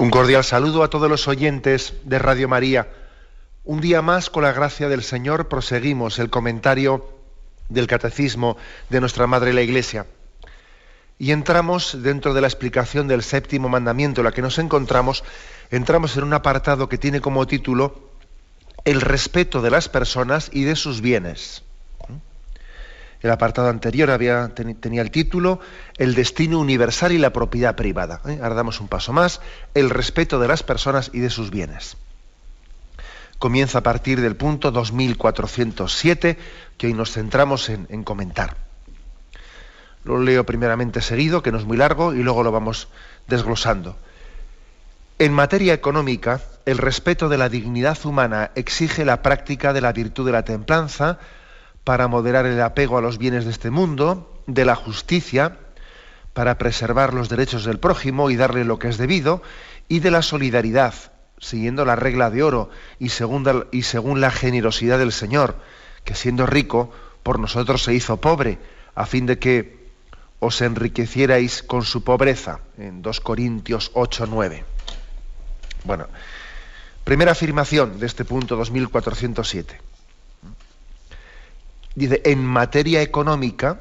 Un cordial saludo a todos los oyentes de Radio María. Un día más, con la gracia del Señor, proseguimos el comentario del Catecismo de nuestra Madre la Iglesia. Y entramos dentro de la explicación del séptimo mandamiento en la que nos encontramos en un apartado que tiene como título el respeto de las personas y de sus bienes. El apartado anterior tenía el título el destino universal y la propiedad privada. Ahora damos un paso más, el respeto de las personas y de sus bienes. Comienza a partir del punto 2407, que hoy nos centramos en comentar. Lo leo primeramente seguido, que no es muy largo, y luego lo vamos desglosando. En materia económica, el respeto de la dignidad humana exige la práctica de la virtud de la templanza para moderar el apego a los bienes de este mundo, de la justicia, para preservar los derechos del prójimo y darle lo que es debido, y de la solidaridad, siguiendo la regla de oro y según la generosidad del Señor, que siendo rico, por nosotros se hizo pobre, a fin de que os enriquecierais con su pobreza, en 2 Corintios 8:9. Bueno, primera afirmación de este punto 2407. Dice, en materia económica,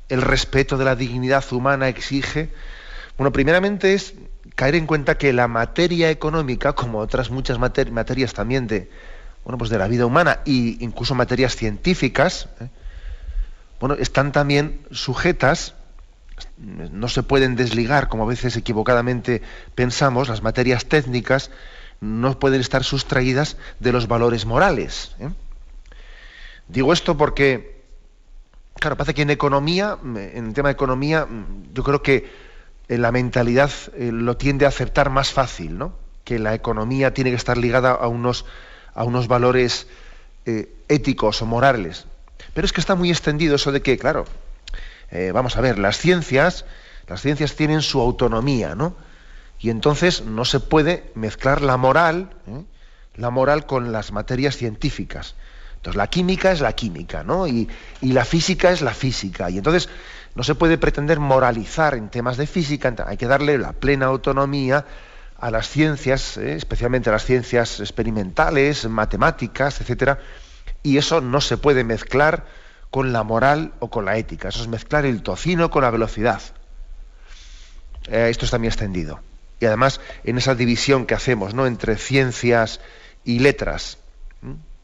el respeto de la dignidad humana exige, bueno, primeramente es caer en cuenta que la materia económica, como otras muchas materias también de la vida humana e incluso materias científicas, están también sujetas, no se pueden desligar, como a veces equivocadamente pensamos, las materias técnicas no pueden estar sustraídas de los valores morales. Digo esto porque, claro, parece que en el tema de economía, yo creo que la mentalidad lo tiende a aceptar más fácil, ¿no? Que la economía tiene que estar ligada a unos valores éticos o morales. Pero es que está muy extendido eso de que, claro, vamos a ver, las ciencias tienen su autonomía, ¿no? Y entonces no se puede mezclar la moral con las materias científicas. Entonces la química es la química, ¿no? Y la física es la física. Y entonces no se puede pretender moralizar en temas de física, hay que darle la plena autonomía a las ciencias, especialmente a las ciencias experimentales, matemáticas, etcétera. Y eso no se puede mezclar con la moral o con la ética. Eso es mezclar el tocino con la velocidad. Esto está muy extendido. Y además, en esa división que hacemos, ¿no?, entre ciencias y letras,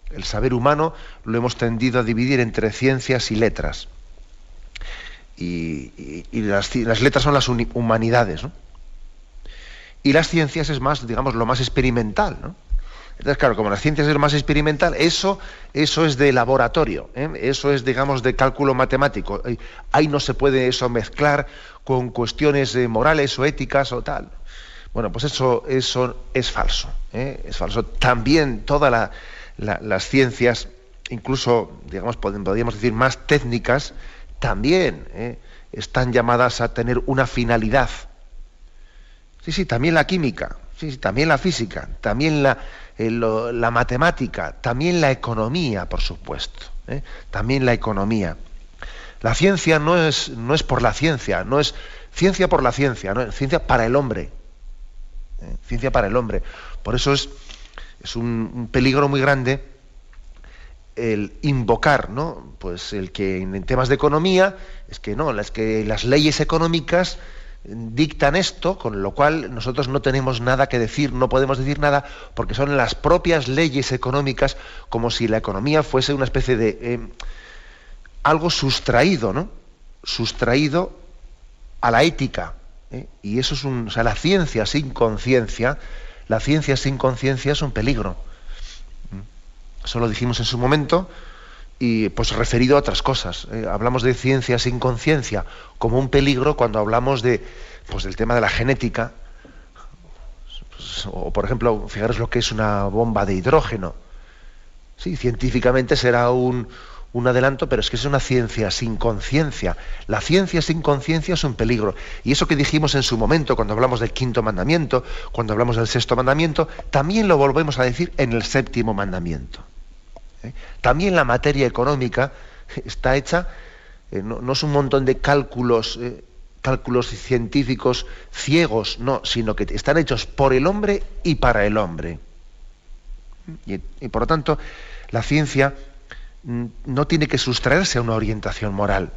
el saber humano lo hemos tendido a dividir entre ciencias y letras. Y las letras son las humanidades, ¿no? Y las ciencias es más, digamos, lo más experimental, ¿no? Entonces, claro, como las ciencias es lo más experimental, eso es de laboratorio, eso es, digamos, de cálculo matemático. Ahí no se puede eso mezclar con cuestiones morales o éticas o tal. Bueno, pues eso es falso, es falso. También todas las ciencias, incluso, digamos, podríamos decir más técnicas, también están llamadas a tener una finalidad. Sí, también la química, sí, también la física, también la matemática, también la economía, por supuesto, también la economía. La ciencia no es por la ciencia, no es ciencia por la ciencia, no es ciencia para el hombre, ciencia para el hombre. Por eso es un peligro muy grande el invocar, ¿no?, pues el que en temas de economía es que las leyes económicas dictan esto, con lo cual nosotros no tenemos nada que decir, no podemos decir nada, porque son las propias leyes económicas, como si la economía fuese una especie de algo sustraído, ¿no?, sustraído a la ética, y eso es la ciencia sin conciencia es un peligro. Eso lo dijimos en su momento, y pues referido a otras cosas. Hablamos de ciencia sin conciencia como un peligro cuando hablamos del tema de la genética, o por ejemplo, fijaros lo que es una bomba de hidrógeno. Sí, científicamente será un adelanto, pero es que es una ciencia sin conciencia. La ciencia sin conciencia es un peligro. Y eso que dijimos en su momento, cuando hablamos del 5.º mandamiento, cuando hablamos del 6.º mandamiento, también lo volvemos a decir en el 7.º mandamiento. También la materia económica está hecha, no es un montón de cálculos cálculos científicos ciegos, no, sino que están hechos por el hombre y para el hombre. Y por lo tanto, la ciencia no tiene que sustraerse a una orientación moral.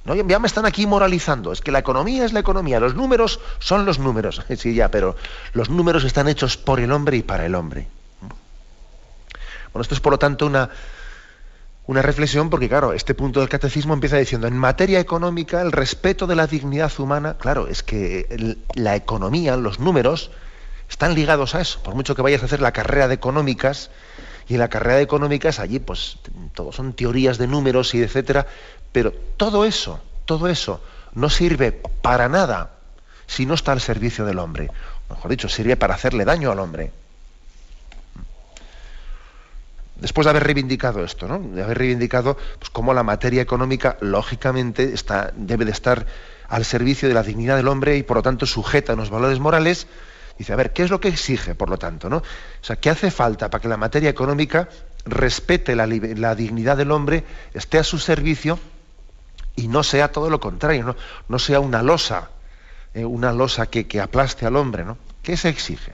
No, ya me están aquí moralizando, es que la economía es la economía, los números son los números. Sí, ya, pero los números están hechos por el hombre y para el hombre. Bueno, esto es por lo tanto una reflexión, porque claro, este punto del catecismo empieza diciendo, en materia económica, el respeto de la dignidad humana, claro, es que la economía, los números, están ligados a eso. Por mucho que vayas a hacer la carrera de económicas, y en la carrera de económicas allí pues todo son teorías de números y etcétera, pero todo eso no sirve para nada si no está al servicio del hombre. Mejor dicho, sirve para hacerle daño al hombre. Después de haber reivindicado esto, ¿no? De haber reivindicado pues, cómo la materia económica, lógicamente, debe de estar al servicio de la dignidad del hombre y, por lo tanto, sujeta a unos valores morales, dice, a ver, ¿qué es lo que exige, por lo tanto, ¿no? O sea, ¿qué hace falta para que la materia económica respete la dignidad del hombre, esté a su servicio y no sea todo lo contrario, no sea una losa que aplaste al hombre, ¿no? ¿Qué se exige?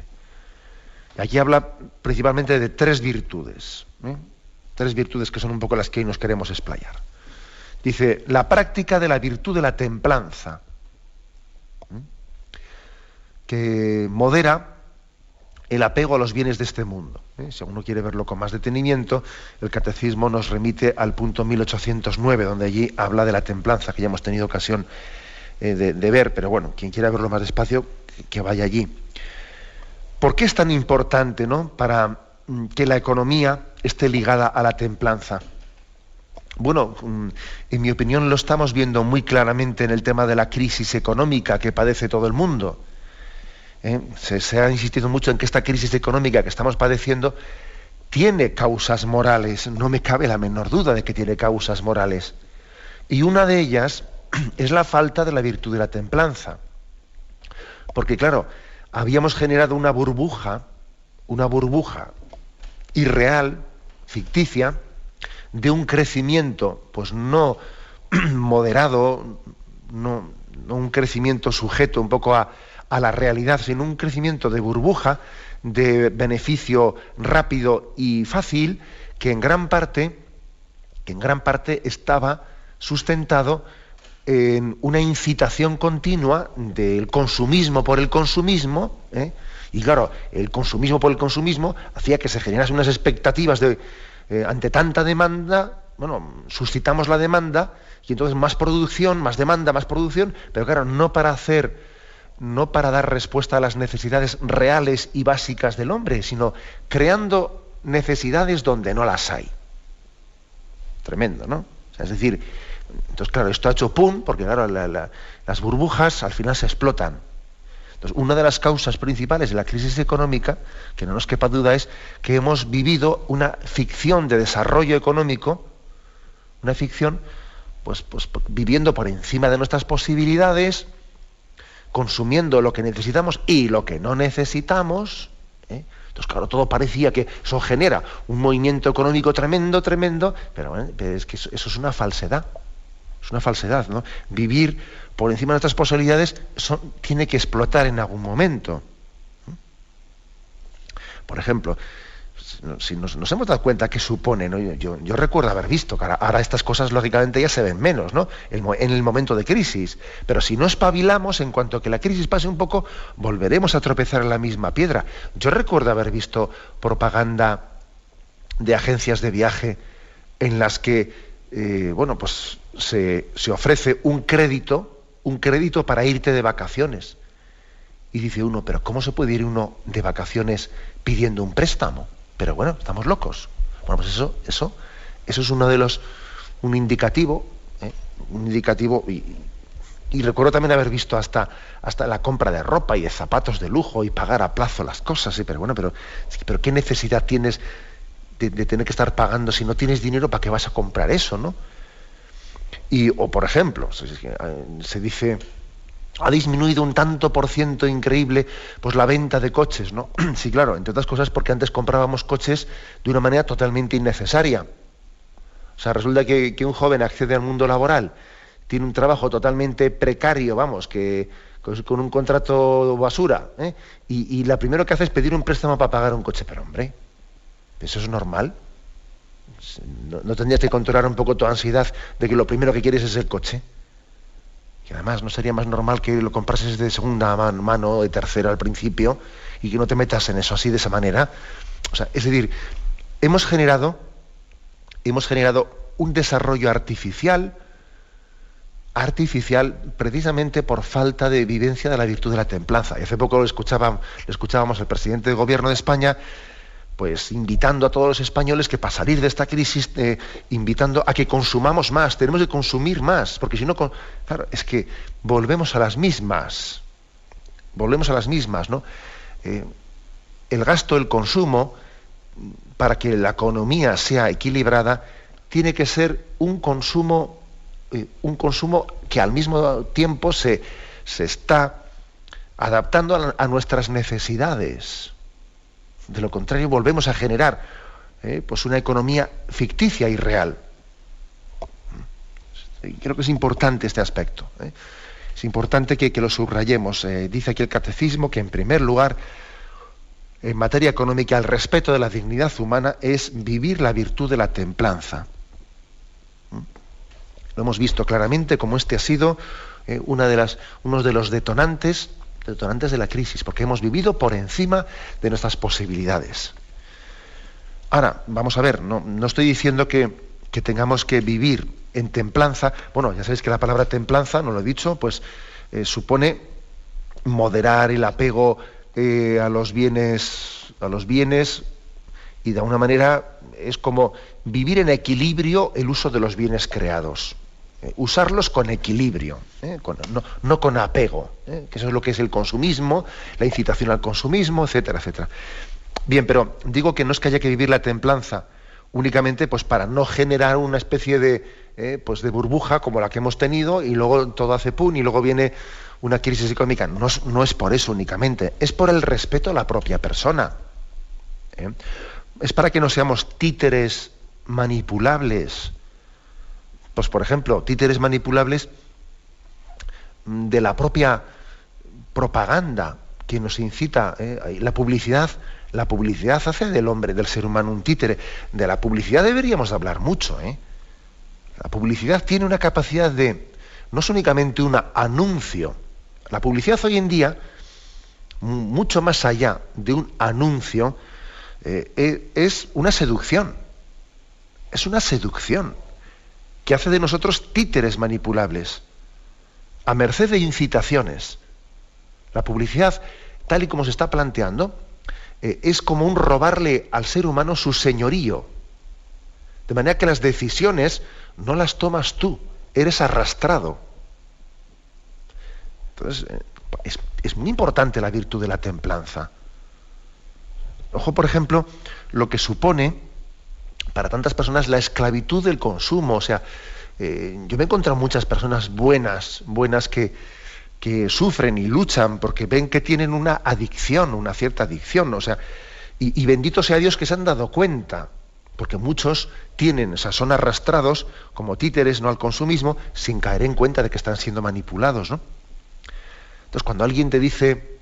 Aquí habla principalmente de tres virtudes, tres virtudes que son un poco las que hoy nos queremos explayar. Dice, la práctica de la virtud de la templanza, que modera el apego a los bienes de este mundo. Si uno quiere verlo con más detenimiento, el Catecismo nos remite al punto 1809, donde allí habla de la templanza, que ya hemos tenido ocasión de ver, pero bueno, quien quiera verlo más despacio, que vaya allí. ¿Por qué es tan importante, ¿no?, para que la economía esté ligada a la templanza? Bueno, en mi opinión lo estamos viendo muy claramente en el tema de la crisis económica que padece todo el mundo. Se ha insistido mucho en que esta crisis económica que estamos padeciendo tiene causas morales, no me cabe la menor duda de que tiene causas morales. Y una de ellas es la falta de la virtud de la templanza. Porque claro, habíamos generado una burbuja irreal, ficticia, de un crecimiento pues no moderado, no un crecimiento sujeto un poco a la realidad, sino un crecimiento de burbuja, de beneficio rápido y fácil, que en gran parte estaba sustentado en una incitación continua del consumismo por el consumismo, y claro, el consumismo por el consumismo hacía que se generasen unas expectativas de ante tanta demanda, bueno, suscitamos la demanda y entonces más producción, más demanda, más producción, pero claro, no para dar respuesta a las necesidades reales y básicas del hombre, sino creando necesidades donde no las hay. Tremendo, ¿no? O sea, es decir, entonces claro, esto ha hecho pum, porque claro, las burbujas al final se explotan. Entonces, una de las causas principales de la crisis económica, que no nos quepa duda, es que hemos vivido una ficción de desarrollo económico, una ficción, pues viviendo por encima de nuestras posibilidades, consumiendo lo que necesitamos y lo que no necesitamos. Entonces, claro, todo parecía que eso genera un movimiento económico tremendo, pero es que eso es una falsedad. Es una falsedad, ¿no? Vivir por encima de nuestras posibilidades tiene que explotar en algún momento. Por ejemplo, si nos hemos dado cuenta qué supone, ¿no? Yo recuerdo haber visto que ahora estas cosas lógicamente ya se ven menos, ¿no?, en el momento de crisis, pero si no espabilamos, en cuanto que la crisis pase un poco, volveremos a tropezar en la misma piedra. Yo recuerdo haber visto propaganda de agencias de viaje en las que se ofrece un crédito para irte de vacaciones. Y dice uno, pero ¿cómo se puede ir uno de vacaciones pidiendo un préstamo? Pero bueno, estamos locos. Bueno, pues eso es un indicativo, y recuerdo también haber visto hasta la compra de ropa y de zapatos de lujo y pagar a plazo las cosas, pero bueno, pero ¿qué necesidad tienes de tener que estar pagando si no tienes dinero? ¿Para qué vas a comprar eso, no? O por ejemplo, se dice, ha disminuido un tanto por ciento increíble pues la venta de coches, ¿no? Sí, claro, entre otras cosas porque antes comprábamos coches de una manera totalmente innecesaria. O sea, resulta que un joven accede al mundo laboral tiene un trabajo totalmente precario, vamos, que con un contrato basura, ¿eh? Y la primero que hace es pedir un préstamo para pagar un coche. Pero hombre, ¿eso es normal? ¿No tendrías que controlar un poco tu ansiedad de que lo primero que quieres es el coche? Y además, ¿no sería más normal que lo comprases de segunda mano, de tercera al principio, y que no te metas en eso así, de esa manera? O sea, es decir, hemos generado un desarrollo artificial precisamente por falta de vivencia de la virtud de la templanza. Y hace poco le escuchábamos al presidente del Gobierno de España, pues invitando a todos los españoles que para salir de esta crisis, invitando a que consumamos más, tenemos que consumir más, porque si no, claro, es que volvemos a las mismas, ¿no? El gasto, el consumo, para que la economía sea equilibrada, tiene que ser un consumo que al mismo tiempo se está adaptando a nuestras necesidades. De lo contrario, volvemos a generar pues una economía ficticia y real. Creo que es importante este aspecto. Es importante que lo subrayemos. Dice aquí el Catecismo que, en primer lugar, en materia económica, el respeto de la dignidad humana es vivir la virtud de la templanza. Lo hemos visto claramente como este ha sido uno de los detonantes de la crisis, porque hemos vivido por encima de nuestras posibilidades. Ahora, vamos a ver, no estoy diciendo que tengamos que vivir en templanza. Bueno, ya sabéis que la palabra templanza, no lo he dicho, pues supone moderar el apego a los bienes, y de alguna manera es como vivir en equilibrio el uso de los bienes creados. Usarlos con equilibrio, no con apego, que eso es lo que es el consumismo, la incitación al consumismo, etcétera, etcétera. Bien, pero digo que no es que haya que vivir la templanza únicamente pues para no generar una especie de burbuja como la que hemos tenido y luego todo hace pum y luego viene una crisis económica. No es por eso únicamente, es por el respeto a la propia persona. Es para que no seamos títeres manipulables. Pues, por ejemplo, títeres manipulables de la propia propaganda que nos incita. La publicidad hace del ser humano un títere. De la publicidad deberíamos hablar mucho. La publicidad tiene una capacidad no es únicamente un anuncio. La publicidad hoy en día, mucho más allá de un anuncio, es una seducción. Es una seducción que hace de nosotros títeres manipulables, a merced de incitaciones. La publicidad, tal y como se está planteando, es como un robarle al ser humano su señorío. De manera que las decisiones no las tomas tú, eres arrastrado. Entonces, es muy importante la virtud de la templanza. Ojo, por ejemplo, lo que supone para tantas personas la esclavitud del consumo. O sea, yo me he encontrado muchas personas buenas que sufren y luchan porque ven que tienen una adicción, una cierta adicción. O sea, y bendito sea Dios que se han dado cuenta, porque muchos son arrastrados como títeres, no al consumismo, sin caer en cuenta de que están siendo manipulados, ¿no? Entonces, cuando alguien te dice,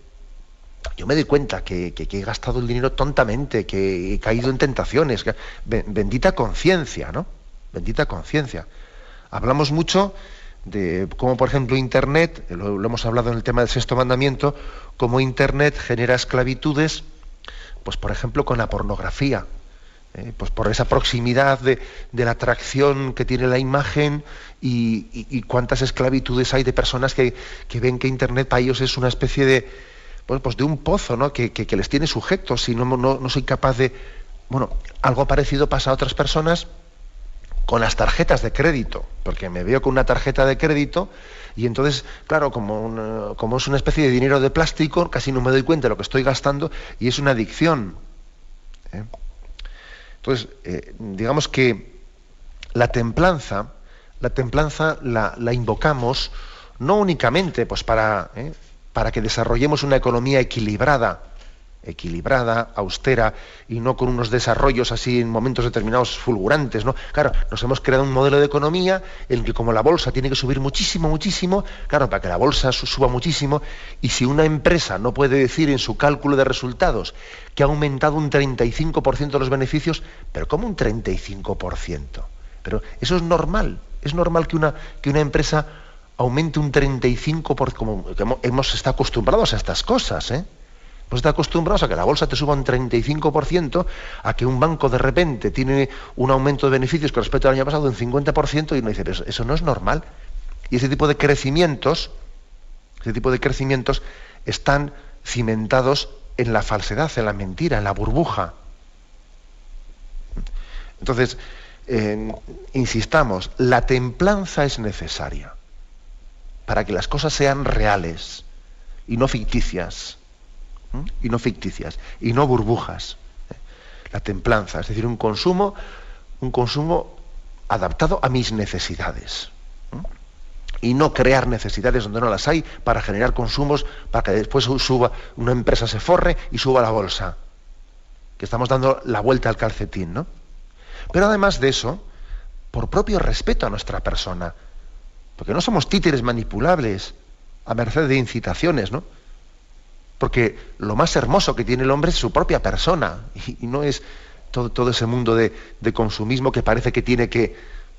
yo me doy cuenta que he gastado el dinero tontamente, que he caído en tentaciones. Bendita conciencia, ¿no? Bendita conciencia. Hablamos mucho de cómo, por ejemplo, Internet, lo hemos hablado en el tema del sexto mandamiento, cómo Internet genera esclavitudes, pues por ejemplo con la pornografía, pues por esa proximidad de la atracción que tiene la imagen y cuántas esclavitudes hay de personas que ven que Internet para ellos es una especie de pues de un pozo, ¿no? que les tiene sujetos y no soy capaz de. Bueno, algo parecido pasa a otras personas con las tarjetas de crédito, porque me veo con una tarjeta de crédito y entonces, claro, como es una especie de dinero de plástico, casi no me doy cuenta de lo que estoy gastando y es una adicción. Entonces, digamos que la templanza la invocamos no únicamente pues para que desarrollemos una economía equilibrada, equilibrada, austera, y no con unos desarrollos así en momentos determinados fulgurantes, ¿no? Claro, nos hemos creado un modelo de economía en el que como la bolsa tiene que subir muchísimo, muchísimo, claro, para que la bolsa suba muchísimo, y si una empresa no puede decir en su cálculo de resultados que ha aumentado un 35% los beneficios, pero ¿cómo un 35%? Pero eso es normal que una empresa aumente un 35%, como hemos estado acostumbrados a estas cosas, ¿eh? Hemos estado acostumbrados a que la bolsa te suba un 35%, a que un banco de repente tiene un aumento de beneficios con respecto al año pasado de un 50%, y uno dice, pero eso no es normal. Y ese tipo de crecimientos están cimentados en la falsedad, en la mentira, en la burbuja. Entonces, insistamos, la templanza es necesaria para que las cosas sean reales y no ficticias. Y no burbujas. La templanza, es decir, un consumo adaptado a mis necesidades. Y no crear necesidades donde no las hay para generar consumos para que después una empresa se forre y suba la bolsa. Que estamos dando la vuelta al calcetín, ¿no? Pero además de eso, por propio respeto a nuestra persona, porque no somos títeres manipulables a merced de incitaciones, ¿no? Porque lo más hermoso que tiene el hombre es su propia persona, y no es todo ese mundo de consumismo que parece que tiene que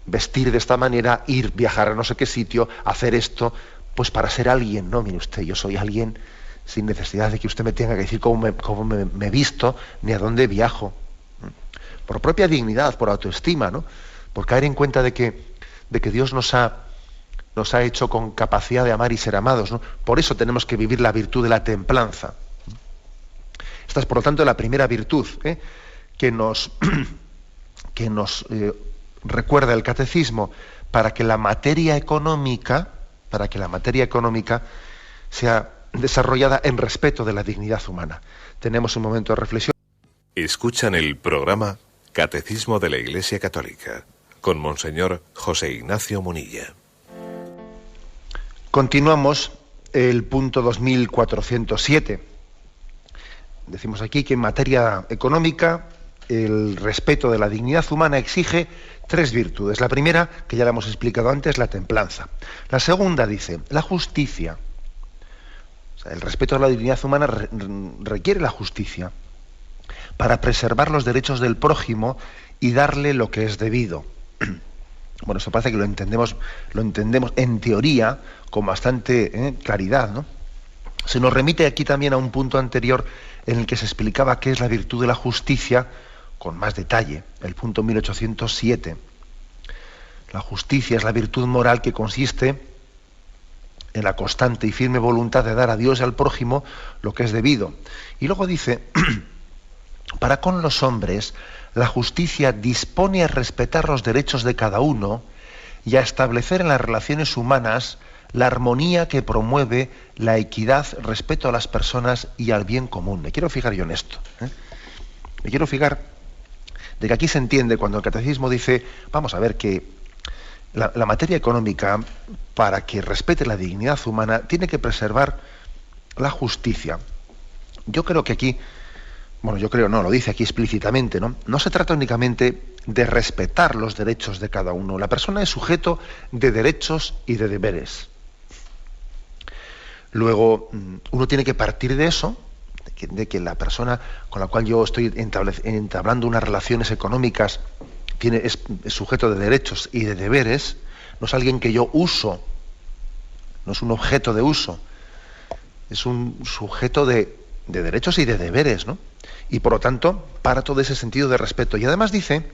vestir de esta manera, viajar a no sé qué sitio, hacer esto, pues para ser alguien. No, mire usted, yo soy alguien sin necesidad de que usted me tenga que decir cómo me visto, ni a dónde viajo. Por propia dignidad, por autoestima, ¿no? Por caer en cuenta de que Dios nos ha hecho con capacidad de amar y ser amados, ¿no? Por eso tenemos que vivir la virtud de la templanza. Esta es, por lo tanto, la primera virtud, que nos recuerda el catecismo para que la materia económica sea desarrollada en respeto de la dignidad humana. Tenemos un momento de reflexión. Escuchan el programa Catecismo de la Iglesia Católica con Monseñor José Ignacio Munilla. Continuamos el punto 2407. Decimos aquí que en materia económica el respeto de la dignidad humana exige 3 virtudes. La primera, que ya la hemos explicado antes, la templanza. La segunda dice, la justicia. O sea, el respeto a la dignidad humana requiere la justicia para preservar los derechos del prójimo y darle lo que es debido. Bueno, eso parece que lo entendemos en teoría con bastante claridad, ¿no? Se nos remite aquí también a un punto anterior en el que se explicaba qué es la virtud de la justicia con más detalle, el punto 1807. La justicia es la virtud moral que consiste en la constante y firme voluntad de dar a Dios y al prójimo lo que es debido. Y luego dice, para con los hombres, la justicia dispone a respetar los derechos de cada uno y a establecer en las relaciones humanas la armonía que promueve la equidad, respeto a las personas y al bien común. Me quiero fijar yo en esto. Me quiero fijar de que aquí se entiende cuando el catecismo dice, vamos a ver que la materia económica, para que respete la dignidad humana, tiene que preservar la justicia. Yo creo que aquí, lo dice aquí explícitamente, ¿no? No se trata únicamente de respetar los derechos de cada uno. La persona es sujeto de derechos y de deberes. Luego, uno tiene que partir de eso, de que la persona con la cual yo estoy entablando unas relaciones económicas es sujeto de derechos y de deberes, no es alguien que yo uso, no es un objeto de uso, es un sujeto de derechos y de deberes, ¿no? Y por lo tanto, para todo ese sentido de respeto. Y además dice,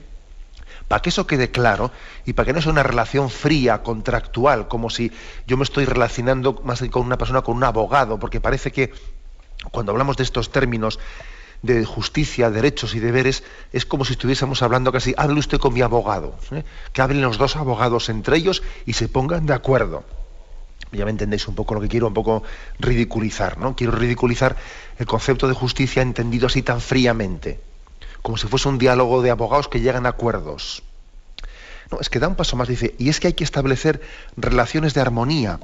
para que eso quede claro y para que no sea una relación fría, contractual, como si yo me estoy relacionando más que con una persona, con un abogado, porque parece que cuando hablamos de estos términos de justicia, derechos y deberes, es como si estuviésemos hablando casi, hable usted con mi abogado, que hablen los dos abogados entre ellos y se pongan de acuerdo. Ya me entendéis un poco lo que quiero, un poco ridiculizar, ¿no? Quiero ridiculizar el concepto de justicia entendido así tan fríamente, como si fuese un diálogo de abogados que llegan a acuerdos. No, es que da un paso más, dice, y es que hay que establecer relaciones de armonía.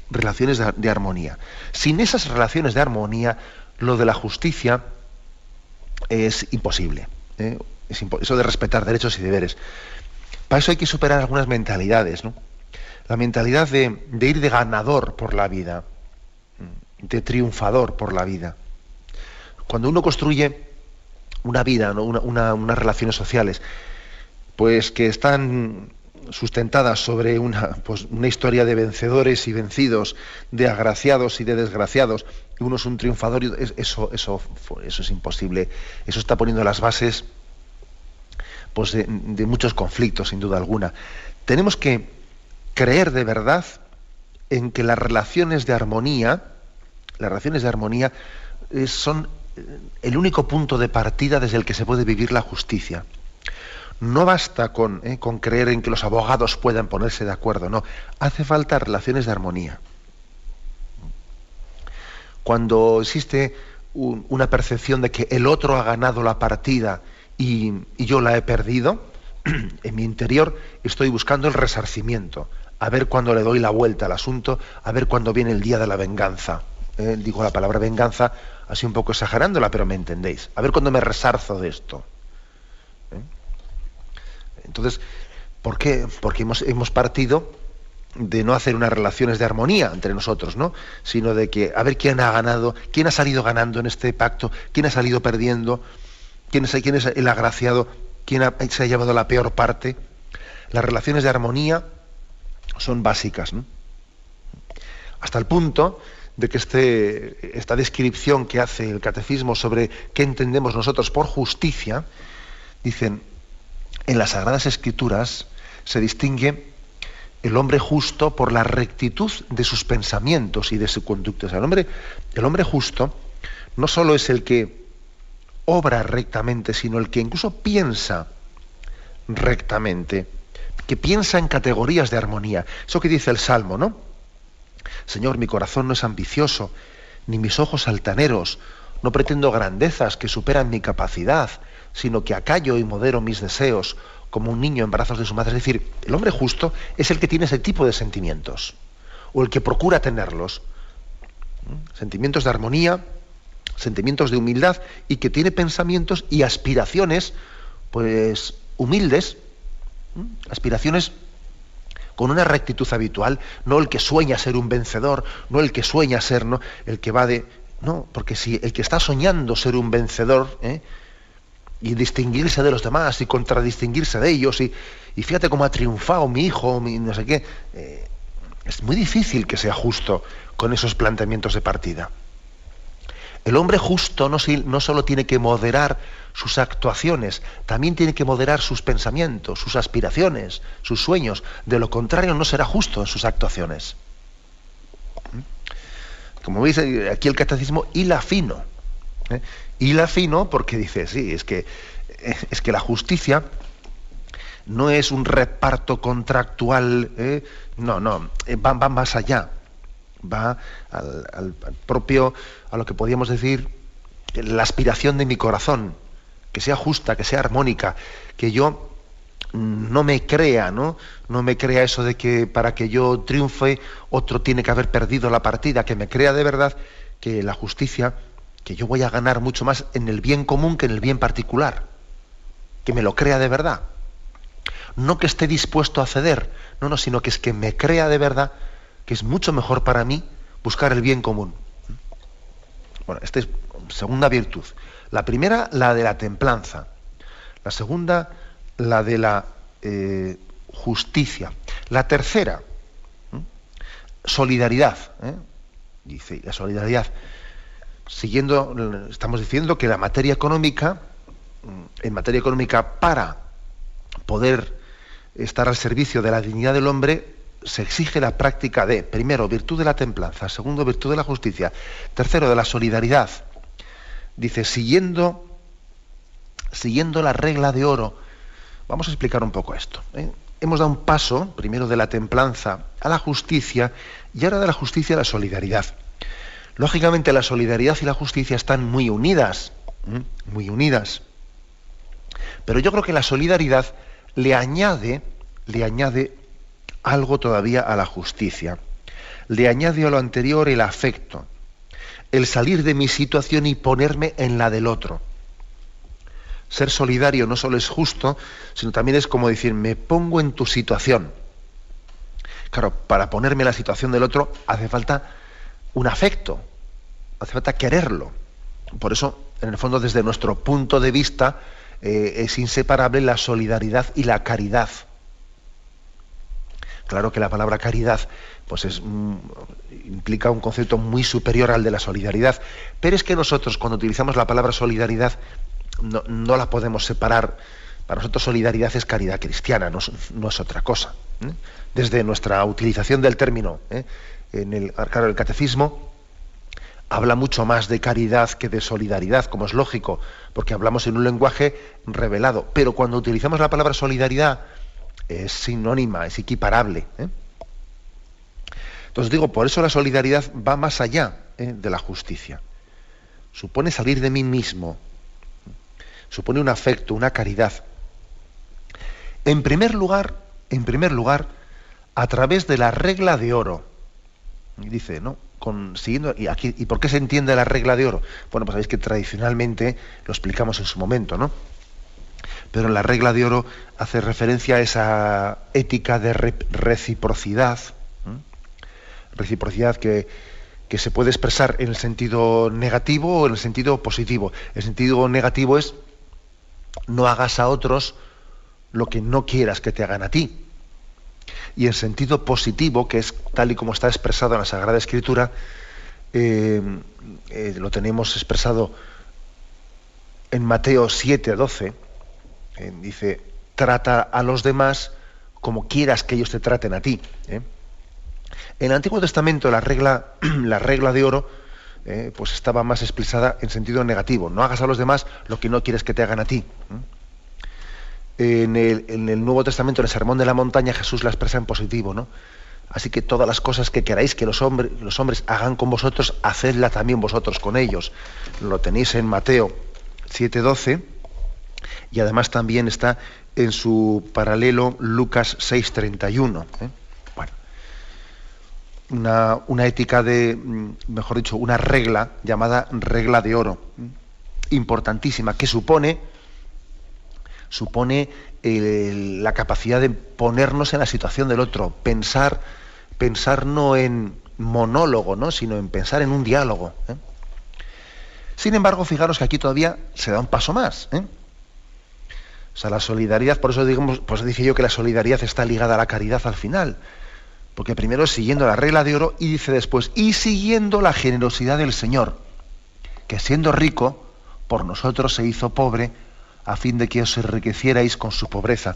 Relaciones de armonía. Sin esas relaciones de armonía lo de la justicia es imposible, ¿eh? Eso de respetar derechos y deberes. Para eso hay que superar algunas mentalidades, ¿no? La mentalidad de ir de ganador por la vida, de triunfador por la vida. Cuando uno construye una vida, ¿no? unas relaciones sociales, pues que están sustentadas sobre una historia de vencedores y vencidos, de agraciados y de desgraciados, y uno es un triunfador, y eso es imposible. Eso está poniendo las bases, pues, de muchos conflictos, sin duda alguna. Tenemos que creer de verdad en que las relaciones de armonía son el único punto de partida desde el que se puede vivir la justicia. No basta con creer en que los abogados puedan ponerse de acuerdo, no. Hace falta relaciones de armonía. Cuando existe una percepción de que el otro ha ganado la partida y yo la he perdido, en mi interior estoy buscando el resarcimiento, a ver cuándo le doy la vuelta al asunto, a ver cuándo viene el día de la venganza. Digo la palabra venganza así un poco exagerándola, pero me entendéis. A ver cuándo me resarzo de esto. Entonces, ¿por qué? Porque hemos partido de no hacer unas relaciones de armonía entre nosotros, ¿no? Sino de que a ver quién ha ganado, quién ha salido ganando en este pacto, quién ha salido perdiendo, quién es el agraciado, quién se ha llevado la peor parte. Las relaciones de armonía son básicas, ¿no? Hasta el punto de que esta descripción que hace el Catecismo sobre qué entendemos nosotros por justicia, dicen, en las Sagradas Escrituras se distingue el hombre justo por la rectitud de sus pensamientos y de su conducta. O sea, el hombre justo no solo es el que obra rectamente, sino el que incluso piensa rectamente, que piensa en categorías de armonía. Eso que dice el Salmo, ¿no? Señor, mi corazón no es ambicioso, ni mis ojos altaneros. No pretendo grandezas que superan mi capacidad, sino que acallo y modero mis deseos, como un niño en brazos de su madre. Es decir, el hombre justo es el que tiene ese tipo de sentimientos, o el que procura tenerlos. Sentimientos de armonía, sentimientos de humildad, y que tiene pensamientos y aspiraciones, pues, humildes, aspiraciones con una rectitud habitual, no el que sueña ser un vencedor, no el que sueña ser, ¿no?, el que va de... No, porque si el que está soñando ser un vencedor, y distinguirse de los demás, y contradistinguirse de ellos, y fíjate cómo ha triunfado mi hijo, no sé qué, es muy difícil que sea justo con esos planteamientos de partida. El hombre justo no solo tiene que moderar sus actuaciones, también tiene que moderar sus pensamientos, sus aspiraciones, sus sueños. De lo contrario, no será justo en sus actuaciones. Como veis, aquí el Catecismo hila fino. Hila fino porque dice, sí, es que la justicia no es un reparto contractual, no, va más allá. Va al propio, a lo que podríamos decir, la aspiración de mi corazón, que sea justa, que sea armónica, que yo no me crea eso de que para que yo triunfe otro tiene que haber perdido la partida, que me crea de verdad que la justicia, que yo voy a ganar mucho más en el bien común que en el bien particular, que me lo crea de verdad. No que esté dispuesto a ceder, no, sino que es que me crea de verdad que es mucho mejor para mí buscar el bien común. Bueno, esta es segunda virtud. La primera, la de la templanza. La segunda, la de la justicia. La tercera, solidaridad. Dice, la solidaridad. Estamos diciendo que en materia económica, para poder estar al servicio de la dignidad del hombre, se exige la práctica de, primero, virtud de la templanza, segundo, virtud de la justicia, tercero, de la solidaridad. Dice, siguiendo la regla de oro. Vamos a explicar un poco esto. Hemos dado un paso, primero de la templanza a la justicia, y ahora de la justicia a la solidaridad. Lógicamente, la solidaridad y la justicia están muy unidas, pero yo creo que la solidaridad le añade algo todavía a la justicia. Le añade a lo anterior el afecto. el salir de mi situación y ponerme en la del otro. Ser solidario no solo es justo, sino también es como decir, me pongo en tu situación. Claro, para ponerme en la situación del otro hace falta un afecto, hace falta quererlo. Por eso, en el fondo, desde nuestro punto de vista, es inseparable la solidaridad y la caridad. Claro que la palabra caridad pues implica un concepto muy superior al de la solidaridad, pero es que nosotros, cuando utilizamos la palabra solidaridad, no la podemos separar. Para nosotros solidaridad es caridad cristiana, no es otra cosa. Desde nuestra utilización del término, claro, el catecismo habla mucho más de caridad que de solidaridad, como es lógico, porque hablamos en un lenguaje revelado, pero cuando utilizamos la palabra solidaridad es sinónima, es equiparable. Entonces digo, por eso la solidaridad va más allá de la justicia. Supone salir de mí mismo, supone un afecto, una caridad. En primer lugar, a través de la regla de oro. Y dice, ¿no? ¿Y por qué se entiende la regla de oro? Bueno, pues sabéis que tradicionalmente lo explicamos en su momento, ¿no? Pero la regla de oro hace referencia a esa ética de reciprocidad, reciprocidad que se puede expresar en el sentido negativo o en el sentido positivo. El sentido negativo es no hagas a otros lo que no quieras que te hagan a ti. Y en sentido positivo, que es tal y como está expresado en la Sagrada Escritura, lo tenemos expresado en Mateo 7:12, dice, trata a los demás como quieras que ellos te traten a ti. En el Antiguo Testamento la regla de oro pues estaba más expresada en sentido negativo. No hagas a los demás lo que no quieres que te hagan a ti. En el Nuevo Testamento, en el Sermón de la Montaña, Jesús la expresa en positivo, ¿no? Así que todas las cosas que queráis que los hombres hagan con vosotros, hacedla también vosotros con ellos. Lo tenéis en Mateo 7:12 y además también está en su paralelo Lucas 6:31. Bueno, una ética mejor dicho, una regla llamada regla de oro, importantísima, que supone la capacidad de ponernos en la situación del otro, pensar no en monólogo, ¿no? Sino en pensar en un diálogo. Sin embargo, fijaros que aquí todavía se da un paso más. O sea, la solidaridad, por eso dije yo que la solidaridad está ligada a la caridad al final, porque primero es siguiendo la regla de oro y dice después, y siguiendo la generosidad del Señor, que siendo rico, por nosotros se hizo pobre, a fin de que os enriquecierais con su pobreza.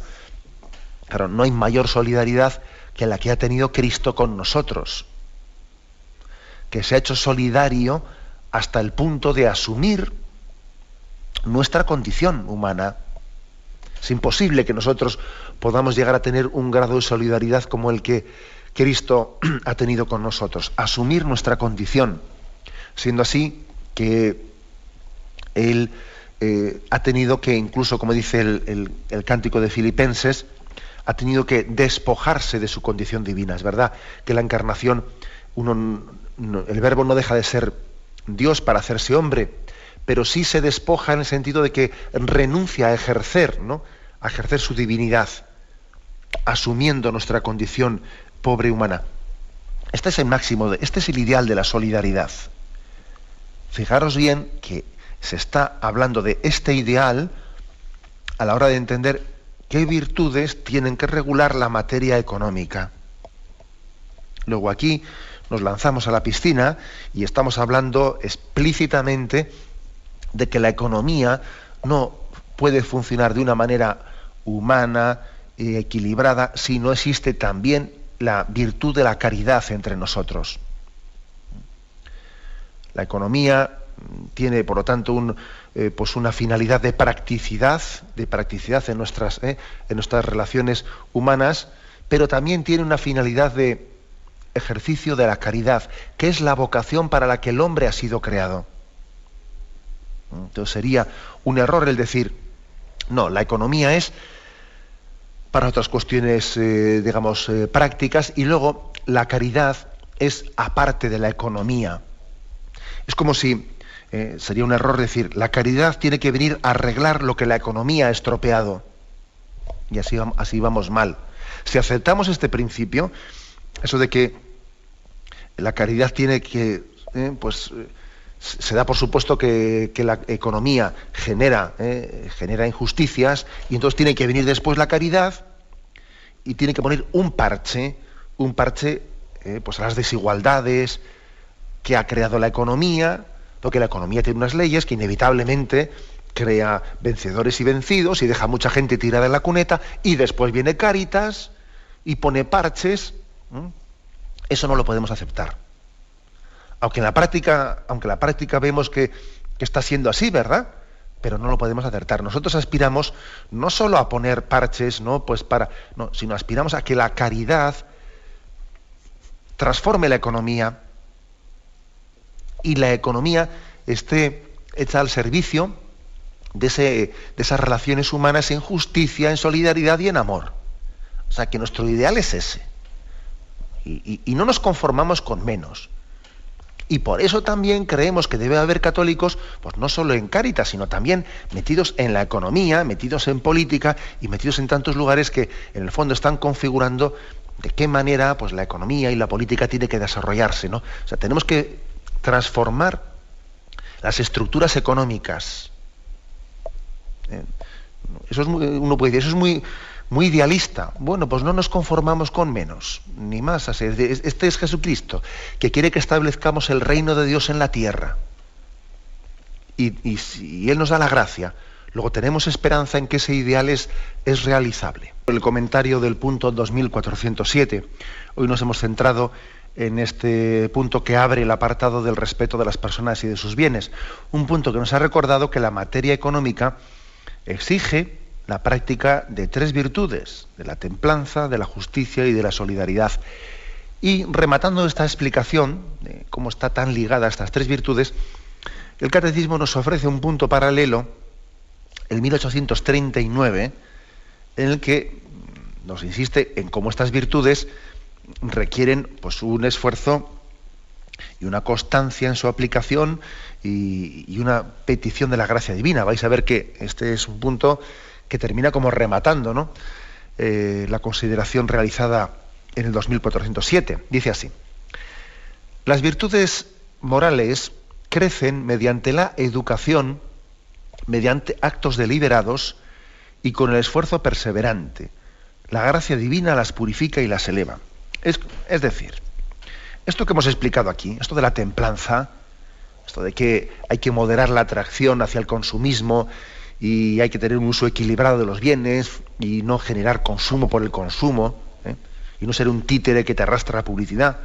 Claro, no hay mayor solidaridad que la que ha tenido Cristo con nosotros, que se ha hecho solidario hasta el punto de asumir nuestra condición humana. Es imposible que nosotros podamos llegar a tener un grado de solidaridad como el que Cristo ha tenido con nosotros, asumir nuestra condición, siendo así que Él ha tenido que, incluso como dice el cántico de Filipenses, ha tenido que despojarse de su condición divina. Es verdad que la encarnación, el Verbo no deja de ser Dios para hacerse hombre, pero sí se despoja en el sentido de que renuncia a ejercer, ¿no? A ejercer su divinidad, asumiendo nuestra condición pobre humana. Este es el ideal de la solidaridad. Fijaros bien que se está hablando de este ideal a la hora de entender qué virtudes tienen que regular la materia económica. Luego aquí nos lanzamos a la piscina y estamos hablando explícitamente de que la economía no puede funcionar de una manera humana y equilibrada si no existe también la virtud de la caridad entre nosotros. La economía tiene, por lo tanto, una finalidad de practicidad en nuestras relaciones humanas, pero también tiene una finalidad de ejercicio de la caridad, que es la vocación para la que el hombre ha sido creado. Entonces sería un error el decir, no, la economía es para otras cuestiones, prácticas, y luego la caridad es aparte de la economía. Es como si, sería un error decir, la caridad tiene que venir a arreglar lo que la economía ha estropeado. Y así vamos mal. Si aceptamos este principio, eso de que la caridad tiene que, se da por supuesto que la economía genera injusticias, y entonces tiene que venir después la caridad y tiene que poner un parche a las desigualdades que ha creado la economía, porque la economía tiene unas leyes que inevitablemente crea vencedores y vencidos y deja mucha gente tirada en la cuneta, y después viene Cáritas y pone parches. Eso no lo podemos aceptar. Aunque en la práctica vemos que está siendo así, ¿verdad? Pero no lo podemos acertar. Nosotros aspiramos no solo a poner parches, sino aspiramos a que la caridad transforme la economía y la economía esté hecha al servicio de esas relaciones humanas en justicia, en solidaridad y en amor. O sea, que nuestro ideal es ese. Y no nos conformamos con menos. Y por eso también creemos que debe haber católicos, pues no solo en Cáritas, sino también metidos en la economía, metidos en política y metidos en tantos lugares que en el fondo están configurando de qué manera pues la economía y la política tiene que desarrollarse, ¿no? O sea, tenemos que transformar las estructuras económicas. Eso es uno puede decir, eso es muy idealista. Bueno, pues no nos conformamos con menos, ni más. Este es Jesucristo, que quiere que establezcamos el reino de Dios en la tierra. Y Él nos da la gracia. Luego tenemos esperanza en que ese ideal es realizable. El comentario del punto 2407. Hoy nos hemos centrado en este punto que abre el apartado del respeto de las personas y de sus bienes. Un punto que nos ha recordado que la materia económica exige la práctica de 3 virtudes, de la templanza, de la justicia y de la solidaridad. Y rematando esta explicación de cómo está tan ligada a estas 3 virtudes, el Catecismo nos ofrece un punto paralelo, el 1839, en el que nos insiste en cómo estas virtudes requieren pues, un esfuerzo y una constancia en su aplicación y una petición de la gracia divina. Vais a ver que este es un punto que termina como rematando, ¿no? La consideración realizada en el 2407. Dice así: las virtudes morales crecen mediante la educación, mediante actos deliberados y con el esfuerzo perseverante. La gracia divina las purifica y las eleva. Es decir, esto que hemos explicado aquí, esto de la templanza, esto de que hay que moderar la atracción hacia el consumismo y hay que tener un uso equilibrado de los bienes y no generar consumo por el consumo, y no ser un títere que te arrastra la publicidad.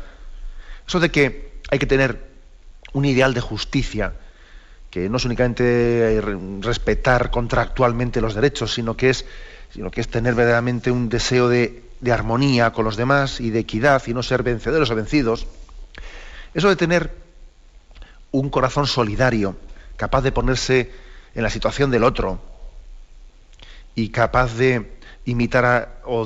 Eso de que hay que tener un ideal de justicia, que no es únicamente respetar contractualmente los derechos, sino que es tener verdaderamente un deseo de armonía con los demás y de equidad y no ser vencedores o vencidos. Eso de tener un corazón solidario, capaz de ponerse en la situación del otro y capaz de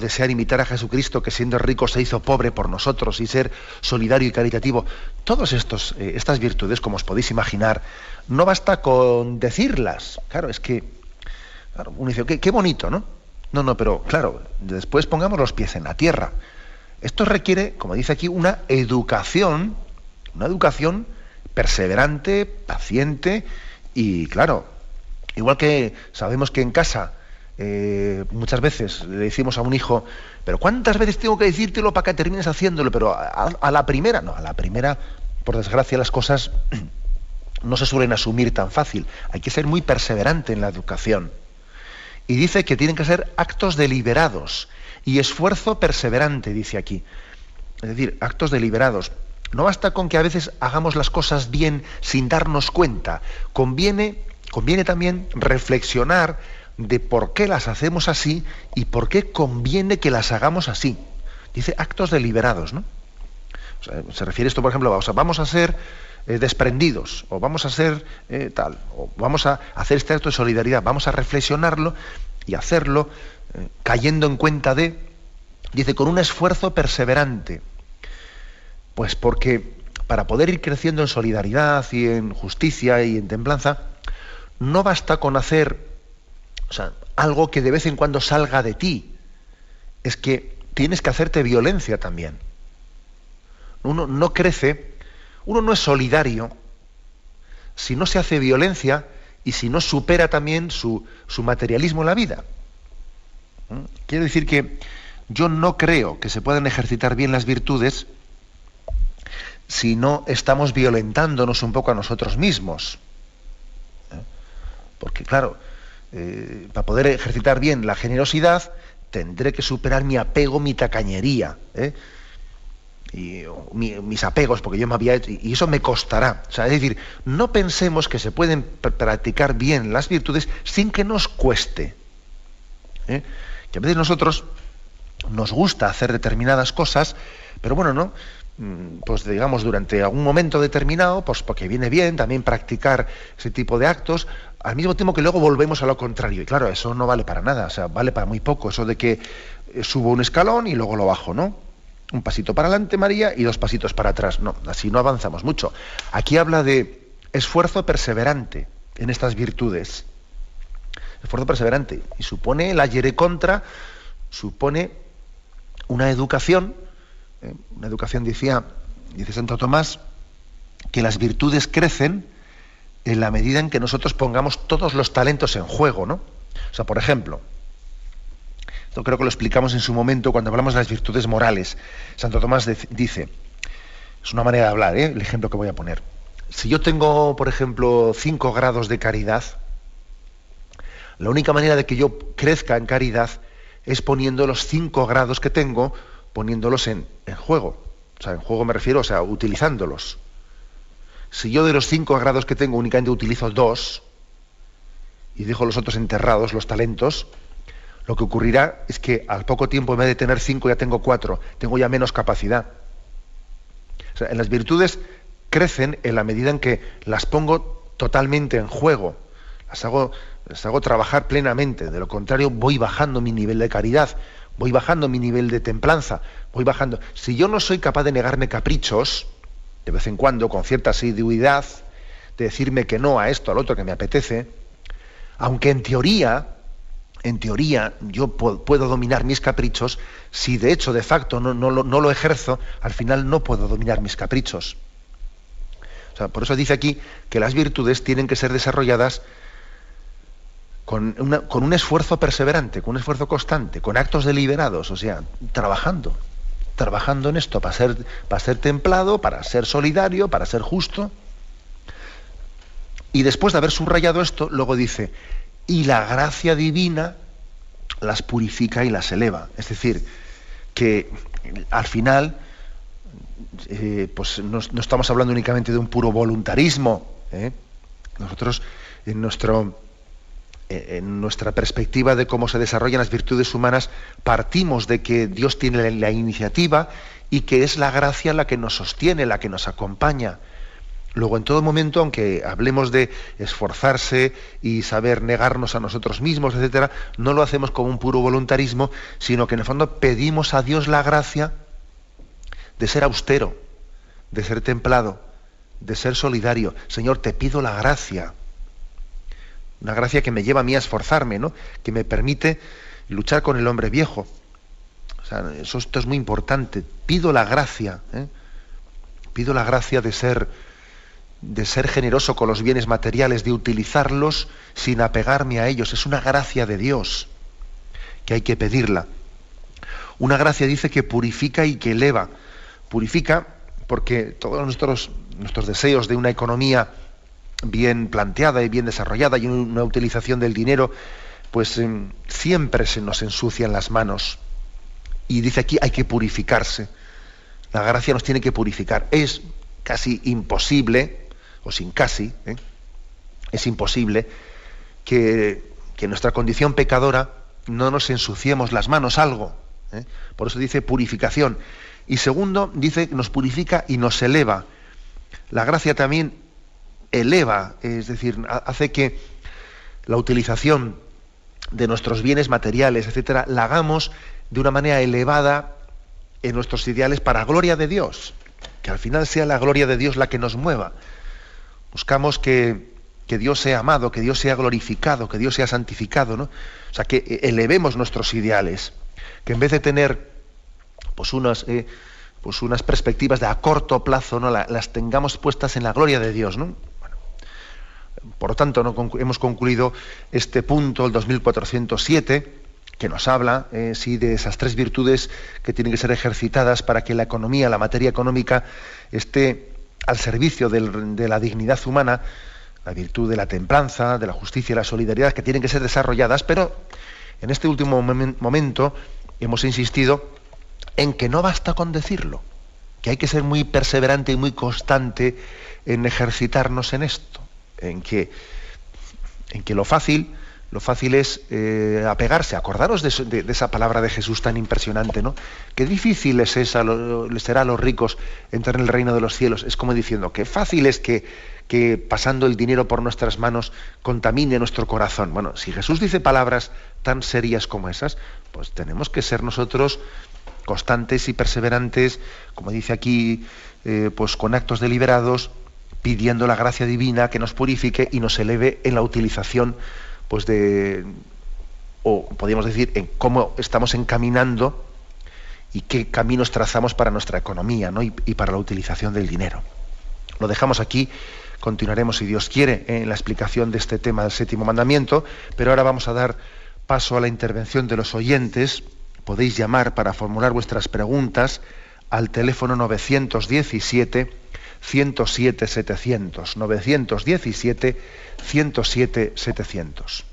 desear imitar a Jesucristo, que siendo rico se hizo pobre por nosotros, y ser solidario y caritativo. Todas estas virtudes, como os podéis imaginar, no basta con decirlas. Claro, es que uno dice, qué bonito, ¿no? No, pero claro, después pongamos los pies en la tierra. Esto requiere, como dice aquí, una educación perseverante, paciente, y claro, igual que sabemos que en casa muchas veces le decimos a un hijo, pero ¿cuántas veces tengo que decírtelo para que termines haciéndolo? Pero a la primera, por desgracia, las cosas no se suelen asumir tan fácil. Hay que ser muy perseverante en la educación. Y dice que tienen que ser actos deliberados y esfuerzo perseverante, dice aquí. Es decir, actos deliberados. No basta con que a veces hagamos las cosas bien sin darnos cuenta. Conviene también reflexionar de por qué las hacemos así y por qué conviene que las hagamos así. Dice actos deliberados, ¿no? O sea, se refiere esto, por ejemplo, vamos a ser desprendidos, o vamos a ser o vamos a hacer este acto de solidaridad, vamos a reflexionarlo y hacerlo cayendo en cuenta dice, con un esfuerzo perseverante. Pues porque para poder ir creciendo en solidaridad y en justicia y en templanza, no basta con hacer, o sea, algo que de vez en cuando salga de ti. Es que tienes que hacerte violencia también. Uno no crece, uno no es solidario si no se hace violencia y si no supera también su materialismo en la vida. Quiero decir que yo no creo que se puedan ejercitar bien las virtudes si no estamos violentándonos un poco a nosotros mismos. Porque claro, para poder ejercitar bien la generosidad, tendré que superar mi apego, mi tacañería, y mis apegos, porque yo me había hecho, y eso me costará. O sea, es decir, no pensemos que se pueden practicar bien las virtudes sin que nos cueste. Que a veces nosotros nos gusta hacer determinadas cosas, pero bueno, ¿no? Pues digamos, durante algún momento determinado, pues porque viene bien también practicar ese tipo de actos, al mismo tiempo que luego volvemos a lo contrario. Y claro, eso no vale para nada, o sea, vale para muy poco. Eso de que subo un escalón y luego lo bajo, ¿no? Un pasito para adelante, María, y 2 pasitos para atrás. No, así no avanzamos mucho. Aquí habla de esfuerzo perseverante en estas virtudes. Esfuerzo perseverante. Y supone, la hiere contra, supone una educación, dice Santo Tomás, que las virtudes crecen en la medida en que nosotros pongamos todos los talentos en juego, ¿no? O sea, por ejemplo, esto creo que lo explicamos en su momento cuando hablamos de las virtudes morales. Santo Tomás dice, es una manera de hablar, el ejemplo que voy a poner. Si yo tengo, por ejemplo, 5 grados de caridad, la única manera de que yo crezca en caridad es poniendo los 5 grados que tengo, poniéndolos en juego. O sea, en juego me refiero, o sea, utilizándolos. Si yo de los 5 grados que tengo únicamente utilizo 2 y dejo los otros enterrados, los talentos, lo que ocurrirá es que al poco tiempo, en vez de tener 5, ya tengo 4, tengo ya menos capacidad. O sea, en las virtudes crecen en la medida en que las pongo totalmente en juego, las hago trabajar plenamente. De lo contrario, voy bajando mi nivel de caridad, voy bajando mi nivel de templanza, voy bajando. Si yo no soy capaz de negarme caprichos, de vez en cuando, con cierta asiduidad, de decirme que no a esto, al otro que me apetece, aunque en teoría yo puedo dominar mis caprichos, si de hecho, de facto, no lo ejerzo, al final no puedo dominar mis caprichos. O sea, por eso dice aquí que las virtudes tienen que ser desarrolladas con un esfuerzo perseverante, con un esfuerzo constante, con actos deliberados, o sea, trabajando en esto, para ser templado, para ser solidario, para ser justo. Y después de haber subrayado esto, luego dice, y la gracia divina las purifica y las eleva. Es decir, que al final, pues no estamos hablando únicamente de un puro voluntarismo. Nosotros, en nuestra perspectiva de cómo se desarrollan las virtudes humanas, partimos de que Dios tiene la iniciativa y que es la gracia la que nos sostiene, la que nos acompaña. Luego, en todo momento, aunque hablemos de esforzarse y saber negarnos a nosotros mismos, etcétera, no lo hacemos como un puro voluntarismo, sino que en el fondo pedimos a Dios la gracia de ser austero, de ser templado, de ser solidario. Señor, te pido la gracia. Una gracia que me lleva a mí a esforzarme, ¿no? Que me permite luchar con el hombre viejo. O sea, esto es muy importante. Pido la gracia, Pido la gracia de ser generoso con los bienes materiales, de utilizarlos sin apegarme a ellos. Es una gracia de Dios que hay que pedirla. Una gracia, dice, que purifica y que eleva. Purifica porque todos nuestros deseos de una economía bien planteada y bien desarrollada y una utilización del dinero, pues siempre se nos ensucian las manos. Y dice aquí, hay que purificarse. La gracia nos tiene que purificar. Es casi imposible, o sin casi, es imposible que nuestra condición pecadora no nos ensuciemos las manos algo. Por eso dice purificación. Y segundo, dice que nos purifica y nos eleva. La gracia también eleva, es decir, hace que la utilización de nuestros bienes materiales, etcétera, la hagamos de una manera elevada en nuestros ideales para gloria de Dios. que al final sea la gloria de Dios la que nos mueva. Buscamos que Dios sea amado, que Dios sea glorificado, que Dios sea santificado, ¿no? O sea, que elevemos nuestros ideales, que en vez de tener pues unas perspectivas de a corto plazo, ¿no? Las tengamos puestas en la gloria de Dios, ¿no? Bueno, por lo tanto, ¿no? Hemos concluido este punto, el 2407, que nos habla sí, de esas tres virtudes que tienen que ser ejercitadas para que la economía, la materia económica, esté al servicio de la dignidad humana, la virtud de la templanza, de la justicia y la solidaridad, que tienen que ser desarrolladas, pero en este último momento hemos insistido en que no basta con decirlo, que hay que ser muy perseverante y muy constante en ejercitarnos en esto, en que lo fácil es apegarse. Acordaros de esa palabra de Jesús tan impresionante, ¿no? Qué difícil será a los ricos entrar en el reino de los cielos. Es como diciendo, qué fácil es que pasando el dinero por nuestras manos contamine nuestro corazón. Bueno, si Jesús dice palabras tan serias como esas, pues tenemos que ser nosotros constantes y perseverantes, como dice aquí, pues con actos deliberados, pidiendo la gracia divina que nos purifique y nos eleve en la utilización, pues o podríamos decir, en cómo estamos encaminando y qué caminos trazamos para nuestra economía, ¿no? y para la utilización del dinero. Lo dejamos aquí, continuaremos, si Dios quiere, en la explicación de este tema del séptimo mandamiento, pero ahora vamos a dar paso a la intervención de los oyentes. Podéis llamar para formular vuestras preguntas al teléfono 917 107 700, 917 107 700.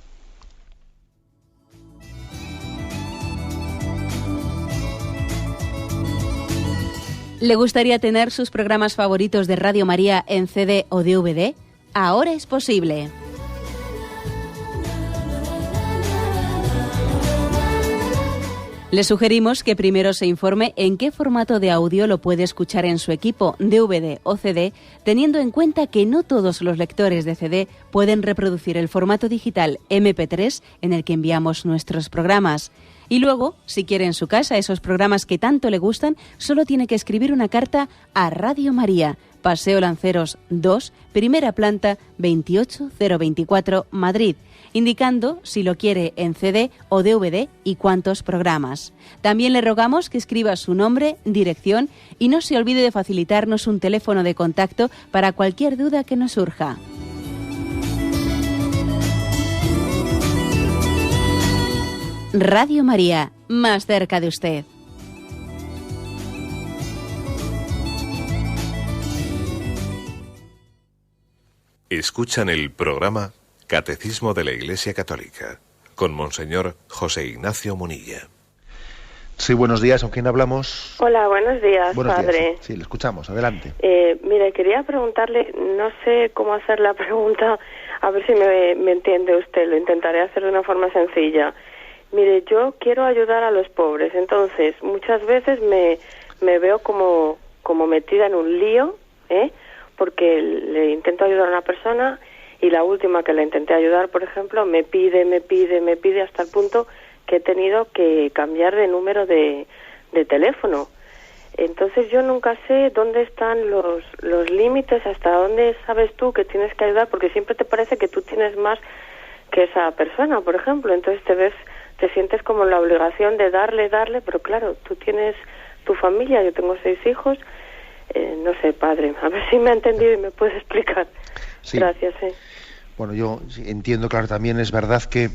¿Le gustaría tener sus programas favoritos de Radio María en CD o DVD? Ahora es posible. Le sugerimos que primero se informe en qué formato de audio lo puede escuchar en su equipo, DVD o CD, teniendo en cuenta que no todos los lectores de CD pueden reproducir el formato digital MP3 en el que enviamos nuestros programas. Y luego, si quiere en su casa esos programas que tanto le gustan, solo tiene que escribir una carta a Radio María, Paseo Lanceros 2, primera planta, 28024, Madrid, indicando si lo quiere en CD o DVD y cuántos programas. También le rogamos que escriba su nombre, dirección y no se olvide de facilitarnos un teléfono de contacto para cualquier duda que nos surja. Radio María, más cerca de usted. Escuchan el programa Catecismo de la Iglesia Católica con Monseñor José Ignacio Munilla. Sí, buenos días. ¿Con quién hablamos? Hola, buenos días, buenos padre. Días. Sí, le escuchamos. Adelante. Mire, quería preguntarle, no sé cómo hacer la pregunta, a ver si me entiende usted, lo intentaré hacer de una forma sencilla. Mire, yo quiero ayudar a los pobres, entonces muchas veces me veo como metida en un lío, porque le intento ayudar a una persona y la última que le intenté ayudar, por ejemplo, me pide hasta el punto que he tenido que cambiar de número de teléfono. Entonces yo nunca sé dónde están los límites, hasta dónde sabes tú que tienes que ayudar, porque siempre te parece que tú tienes más que esa persona, por ejemplo, entonces te sientes como en la obligación de darle, pero claro, tú tienes tu familia, yo tengo 6 hijos, no sé, padre, a ver si me ha entendido y me puede explicar. Sí. Gracias. Bueno, yo entiendo, claro, también es verdad que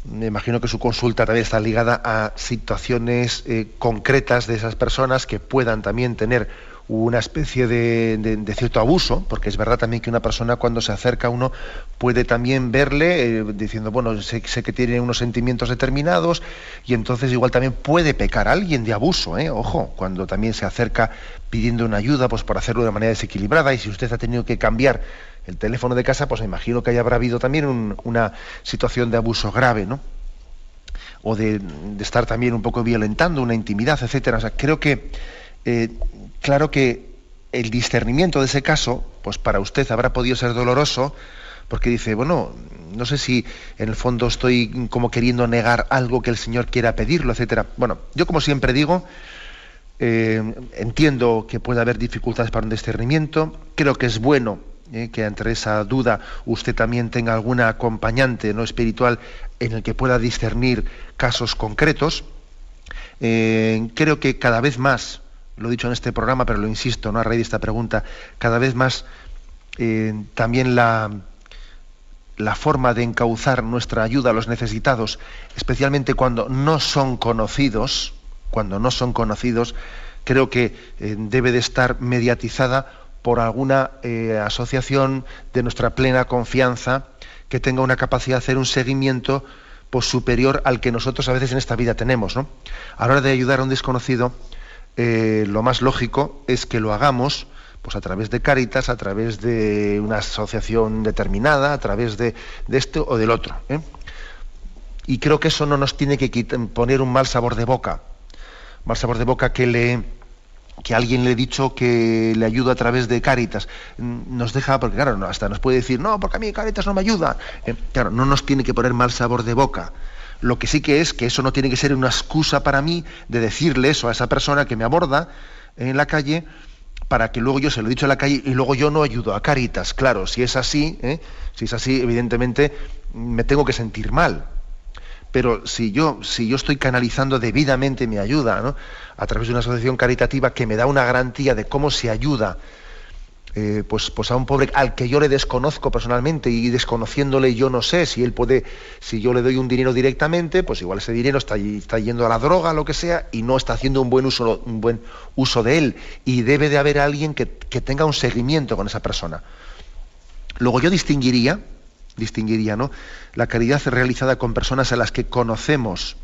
me imagino que su consulta también está ligada a situaciones concretas de esas personas que puedan también tener una especie de cierto abuso, porque es verdad también que una persona cuando se acerca a uno puede también verle diciendo, bueno, sé que tiene unos sentimientos determinados y entonces igual también puede pecar a alguien de abuso, ojo, cuando también se acerca pidiendo una ayuda, pues por hacerlo de manera desequilibrada, y si usted ha tenido que cambiar el teléfono de casa, pues me imagino que habrá habido también una situación de abuso grave, ¿no? O de estar también un poco violentando una intimidad, etcétera. O sea, creo que claro que el discernimiento de ese caso, pues para usted habrá podido ser doloroso, porque dice, bueno, no sé si en el fondo estoy como queriendo negar algo que el Señor quiera pedirlo, etcétera. Bueno, yo como siempre digo, Entiendo que puede haber dificultades para un discernimiento. Creo que es bueno que entre esa duda usted también tenga alguna acompañante no espiritual en el que pueda discernir casos concretos. Creo que cada vez más, lo he dicho en este programa, pero lo insisto, ¿no?, a raíz de esta pregunta, cada vez más también la forma de encauzar nuestra ayuda a los necesitados, especialmente cuando no son conocidos, creo que debe de estar mediatizada por alguna asociación de nuestra plena confianza que tenga una capacidad de hacer un seguimiento pues superior al que nosotros a veces en esta vida tenemos, ¿no? A la hora de ayudar a un desconocido, lo más lógico es que lo hagamos pues a través de Cáritas, a través de una asociación determinada, a través de esto o del otro, ¿eh? Y creo que eso no nos tiene que poner un mal sabor de boca. Mal sabor de boca que alguien le ha dicho que le ayuda a través de Cáritas. Nos deja, porque claro, hasta nos puede decir, no, porque a mí Cáritas no me ayuda. Claro, no nos tiene que poner mal sabor de boca. Lo que sí que es que eso no tiene que ser una excusa para mí de decirle eso a esa persona que me aborda en la calle, para que luego yo se lo he dicho en la calle y luego yo no ayudo a Cáritas. Claro, si es así, evidentemente me tengo que sentir mal. Pero si yo estoy canalizando debidamente mi ayuda, ¿no?, a través de una asociación caritativa que me da una garantía de cómo se ayuda pues a un pobre al que yo le desconozco personalmente, y desconociéndole yo no sé si él puede, si yo le doy un dinero directamente, pues igual ese dinero está yendo a la droga, lo que sea, y no está haciendo un buen uso de él, y debe de haber alguien que tenga un seguimiento con esa persona. Luego yo distinguiría, ¿no?, la caridad realizada con personas a las que conocemos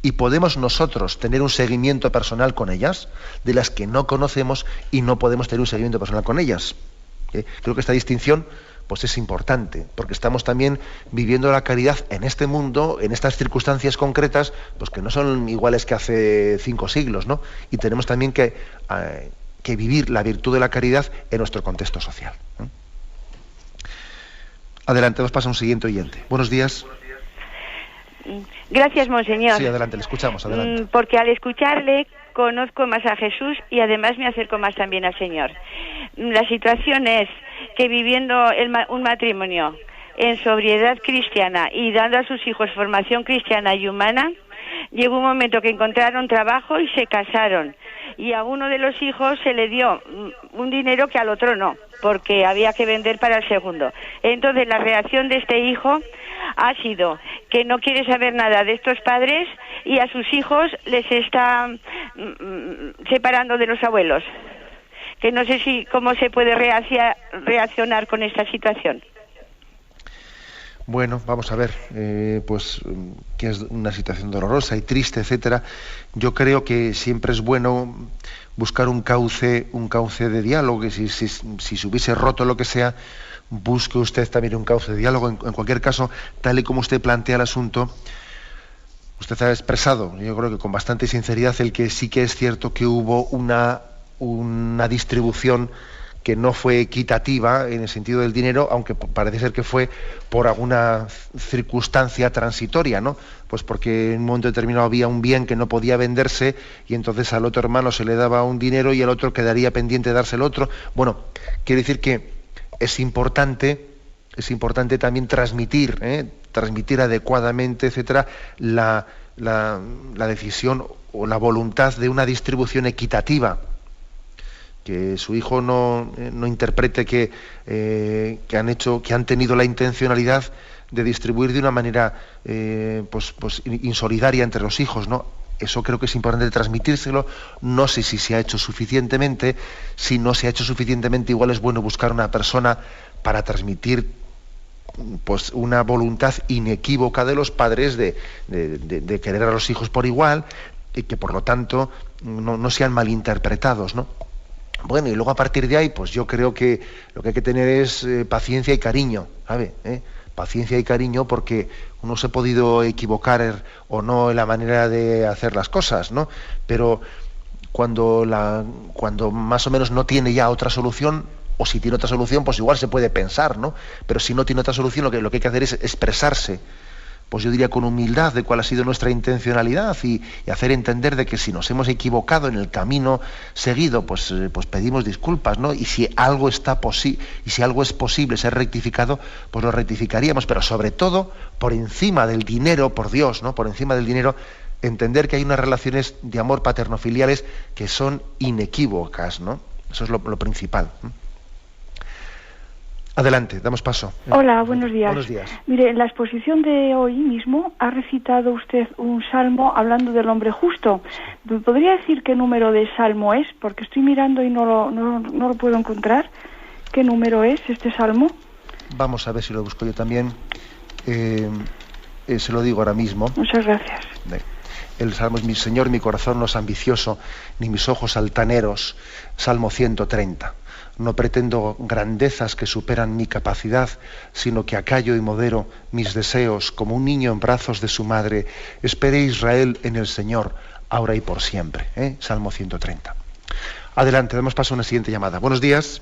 y podemos nosotros tener un seguimiento personal con ellas, de las que no conocemos y no podemos tener un seguimiento personal con ellas. Creo que esta distinción pues es importante, porque estamos también viviendo la caridad en este mundo, en estas circunstancias concretas, pues que no son iguales que hace 5 siglos, ¿no? Y tenemos también que vivir la virtud de la caridad en nuestro contexto social, ¿no? Adelante, nos pasa un siguiente oyente. Buenos días. Gracias, monseñor. Sí, adelante, le escuchamos, adelante. Porque al escucharle conozco más a Jesús y además me acerco más también al Señor. La situación es que viviendo un matrimonio en sobriedad cristiana y dando a sus hijos formación cristiana y humana, llegó un momento que encontraron trabajo y se casaron. Y a uno de los hijos se le dio un dinero que al otro no, porque había que vender para el segundo. Entonces la reacción de este hijo ha sido que no quiere saber nada de estos padres y a sus hijos les está separando de los abuelos. Que no sé cómo se puede reaccionar con esta situación. Bueno, vamos a ver, pues que es una situación dolorosa y triste, etcétera. Yo creo que siempre es bueno buscar un cauce de diálogo, que si se hubiese roto lo que sea, busque usted también un cauce de diálogo. En cualquier caso, tal y como usted plantea el asunto, usted ha expresado, yo creo que con bastante sinceridad, el que sí que es cierto que hubo una distribución que no fue equitativa en el sentido del dinero, aunque parece ser que fue por alguna circunstancia transitoria, ¿no? Pues porque en un momento determinado había un bien que no podía venderse y entonces al otro hermano se le daba un dinero y el otro quedaría pendiente de dárselo al otro. Bueno, quiere decir que es importante también transmitir adecuadamente, etcétera, la decisión o la voluntad de una distribución equitativa. Que su hijo no interprete que han tenido la intencionalidad de distribuir de una manera pues insolidaria entre los hijos, ¿no? Eso creo que es importante transmitírselo. No sé si se ha hecho suficientemente. Si no se ha hecho suficientemente, igual es bueno buscar una persona para transmitir pues una voluntad inequívoca de los padres de querer a los hijos por igual, y que por lo tanto no sean malinterpretados, ¿no? Bueno, y luego a partir de ahí, pues yo creo que lo que hay que tener es paciencia y cariño, ¿sabe? Paciencia y cariño, porque uno se ha podido equivocar o no en la manera de hacer las cosas, ¿no? Pero cuando más o menos no tiene ya otra solución, o si tiene otra solución, pues igual se puede pensar, ¿no? Pero si no tiene otra solución, lo que hay que hacer es expresarse pues yo diría con humildad, de cuál ha sido nuestra intencionalidad y hacer entender de que si nos hemos equivocado en el camino seguido, pues pedimos disculpas, ¿no? Y si algo es posible ser rectificado, pues lo rectificaríamos, pero sobre todo por encima del dinero, por Dios, ¿no? Por encima del dinero, entender que hay unas relaciones de amor paternofiliales que son inequívocas, ¿no? Eso es lo principal. Adelante, damos paso. Hola, buenos días. Buenos días. Mire, en la exposición de hoy mismo ha recitado usted un salmo hablando del hombre justo. ¿Me podría decir qué número de salmo es? Porque estoy mirando y no lo puedo encontrar. ¿Qué número es este salmo? Vamos a ver si lo busco yo también. Se lo digo ahora mismo. Muchas gracias. El salmo es: mi Señor, mi corazón no es ambicioso, ni mis ojos altaneros. Salmo 130. No pretendo grandezas que superan mi capacidad, sino que acallo y modero mis deseos como un niño en brazos de su madre. Espere Israel en el Señor, ahora y por siempre. Salmo 130. Adelante, damos paso a una siguiente llamada. Buenos días.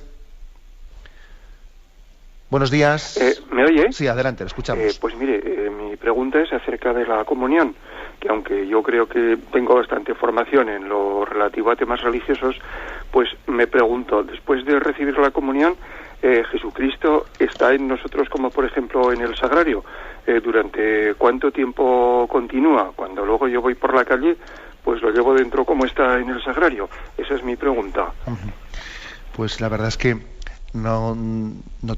Buenos días. ¿Me oye? Sí, adelante, lo escuchamos. Pues mire, mi pregunta es acerca de la comunión, que aunque yo creo que tengo bastante formación en lo relativo a temas religiosos, pues me pregunto, después de recibir la comunión, ¿Jesucristo está en nosotros como por ejemplo en el sagrario? ¿Durante cuánto tiempo continúa? Cuando luego yo voy por la calle, pues lo llevo dentro como está en el sagrario. Esa es mi pregunta. Pues la verdad es que no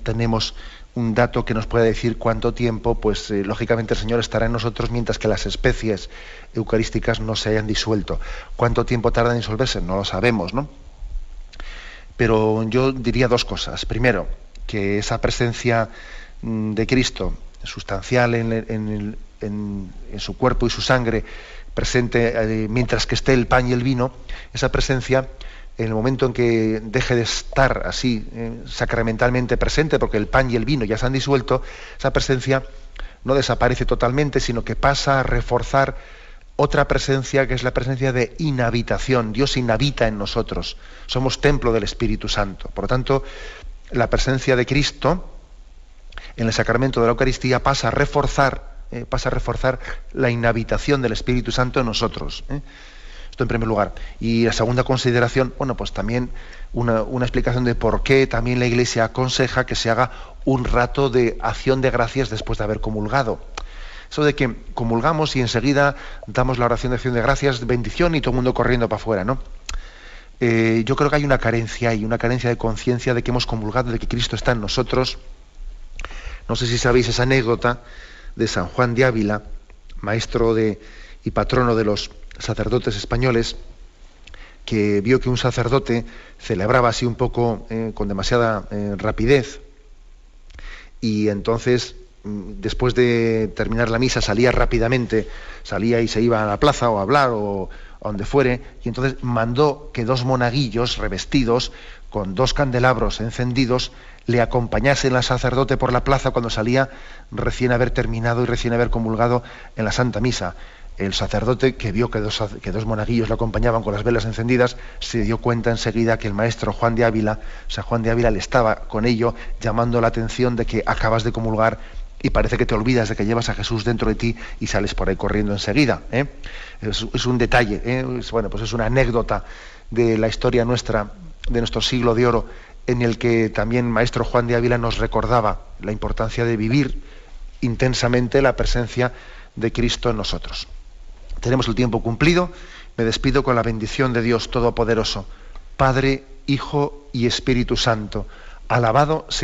tenemos un dato que nos pueda decir cuánto tiempo, pues lógicamente el Señor estará en nosotros mientras que las especies eucarísticas no se hayan disuelto. ¿Cuánto tiempo tarda en disolverse? No lo sabemos, ¿no? Pero yo diría dos cosas. Primero, que esa presencia de Cristo, sustancial en su cuerpo y su sangre, presente mientras que esté el pan y el vino, esa presencia, en el momento en que deje de estar así sacramentalmente presente, porque el pan y el vino ya se han disuelto, esa presencia no desaparece totalmente, sino que pasa a reforzar otra presencia, que es la presencia de inhabitación. Dios inhabita en nosotros, somos templo del Espíritu Santo. Por lo tanto, la presencia de Cristo en el sacramento de la Eucaristía pasa a reforzar la inhabitación del Espíritu Santo en nosotros. Esto en primer lugar. Y la segunda consideración, bueno, pues también una explicación de por qué también la Iglesia aconseja que se haga un rato de acción de gracias después de haber comulgado. Eso de que comulgamos y enseguida damos la oración de acción de gracias, bendición y todo el mundo corriendo para afuera, ¿no? Yo creo que hay una carencia de conciencia de que hemos comulgado, de que Cristo está en nosotros. No sé si sabéis esa anécdota de San Juan de Ávila, maestro y patrono de los sacerdotes españoles, que vio que un sacerdote celebraba así un poco con demasiada rapidez, y entonces después de terminar la misa salía rápidamente, salía y se iba a la plaza o a hablar o a donde fuere, y entonces mandó que 2 monaguillos revestidos con 2 candelabros encendidos le acompañasen al sacerdote por la plaza cuando salía recién haber terminado y recién haber comulgado en la Santa Misa. El sacerdote, que vio que dos monaguillos le acompañaban con las velas encendidas, se dio cuenta enseguida que el maestro Juan de Ávila, San Juan de Ávila, le estaba con ello llamando la atención de que acabas de comulgar y parece que te olvidas de que llevas a Jesús dentro de ti y sales por ahí corriendo enseguida. Es un detalle, pues es una anécdota de la historia nuestra, de nuestro siglo de oro, en el que también maestro Juan de Ávila nos recordaba la importancia de vivir intensamente la presencia de Cristo en nosotros. Tenemos el tiempo cumplido. Me despido con la bendición de Dios Todopoderoso, Padre, Hijo y Espíritu Santo. Alabado sea